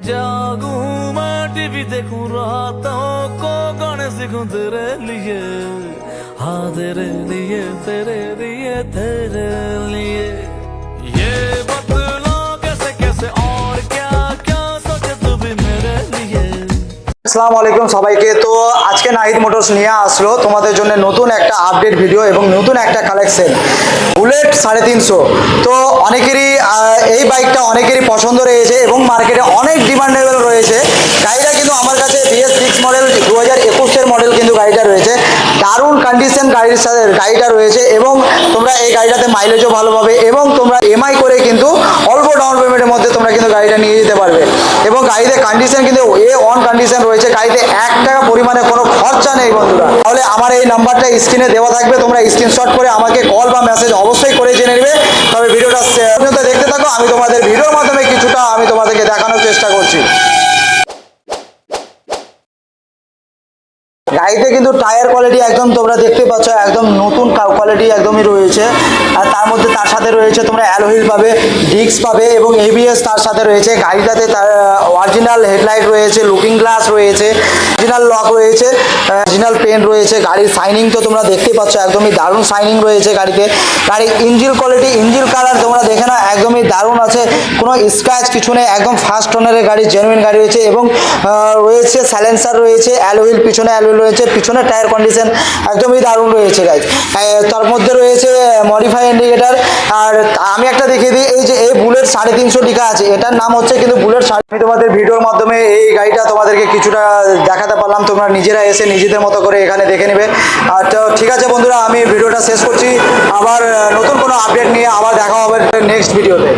जागूं मैं टीवी देखूं रातों को गाने सीखूं तेरे लिए, हाँ तेरे लिए तेरे लिए तेरे लिए। ये बतला कैसे कैसे और क्या क्या सोचे तू भी मेरे लिए। আসসালামু আলাইকুম সবাইকে। তো আজকে নাহিদ মোটরস নিয়ে আসলো তোমাদের জন্য নতুন একটা আপডেট ভিডিও এবং নতুন একটা কালেকশন বুলেট 350। তো অনেকেরই এই বাইকটা অনেকেরই পছন্দ রয়েছে এবং মার্কেটে অনেক ডিমান্ডেবল রয়েছে। গাড়িটা কিন্তু আমার কাছে BS6 মডেল 2021 এর মডেল কিন্তু গাড়িটা রয়েছে, দারুণ কন্ডিশন গাড়ির সাথে গাড়িটা রয়েছে এবং তোমরা এই গাড়িটাতে মাইলেজও ভালো পাবে এবং তোমরা এমআই করে কিন্তু অল্প ডাউন পেমেন্টের মধ্যে তোমরা কিন্তু গাড়িটা নিয়ে যেতে পারবে এবং গাড়িতে কন্ডিশন কিন্তু A1 কন্ডিশন রয়েছে। গাড়িতে 1 টাকা পরিমাণে কোনো খরচা নেই বন্ধুরা। তাহলে আমার এই নাম্বারটা স্ক্রিনে দেওয়া থাকবে, তোমরা স্ক্রিনশট করে আমাকে কল বা মেসেজ অবশ্যই করে জেনে নেবে। তবে ভিডিওটা পর্যন্ত দেখতে থাকো, আমি তোমাদের ভিডিওর মাধ্যমে কিছুটা আমি তোমাদেরকে দেখানোর চেষ্টা করছি। গাড়িতে কিন্তু টায়ার কোয়ালিটি একদম তোমরা দেখতে পাচ্ছ, একদম নতুন কোয়ালিটি একদমই রয়েছে। আর তার মধ্যে তার সাথে রয়েছে তোমরা অ্যালুহিল পাবে, ডিস্ক পাবে এবং ABS তার সাথে রয়েছে। গাড়িটাতে তার অরিজিনাল হেডলাইট রয়েছে, লুকিং গ্লাস রয়েছে, অরিজিনাল লক রয়েছে, অরিজিনাল পেন্ট রয়েছে। গাড়ির শাইনিং তো তোমরা দেখতে পাচ্ছ, একদমই দারুণ শাইনিং রয়েছে গাড়িতে। গাড়ির ইঞ্জিন কোয়ালিটি, ইঞ্জিন কালার তোমরা দেখে না, একদমই দারুণ আছে, কোনো স্ক্র্যাচ কিছু নেই, একদম ফার্স্ট ওনারের গাড়ি, জেনুইন গাড়ি রয়েছে এবং রয়েছে সাইলেন্সার রয়েছে, অ্যালুহিল, পিছনে অ্যালুহিল রয়েছে, পিছনে টায়ার কন্ডিশন একদমই দারুণ রয়েছে গাইজ। তার মধ্যে রয়েছে মডিফাই ইন্ডিকেটার। আর আমি একটা দেখিয়ে দিই, এই যে এই বুলেট 350 লেখা আছে, এটার নাম হচ্ছে কিন্তু বুলেট। আমি তোমাদের ভিডিওর মাধ্যমে এই গাড়িটা তোমাদেরকে কিছুটা দেখাতে পারলাম, তোমরা নিজেরা এসে নিজেদের মতো করে এখানে দেখে নেবে। আর তো ঠিক আছে বন্ধুরা, আমি ভিডিওটা শেষ করছি। আবার নতুন কোনো আপডেট নিয়ে আবার দেখা হবে নেক্সট ভিডিওতে।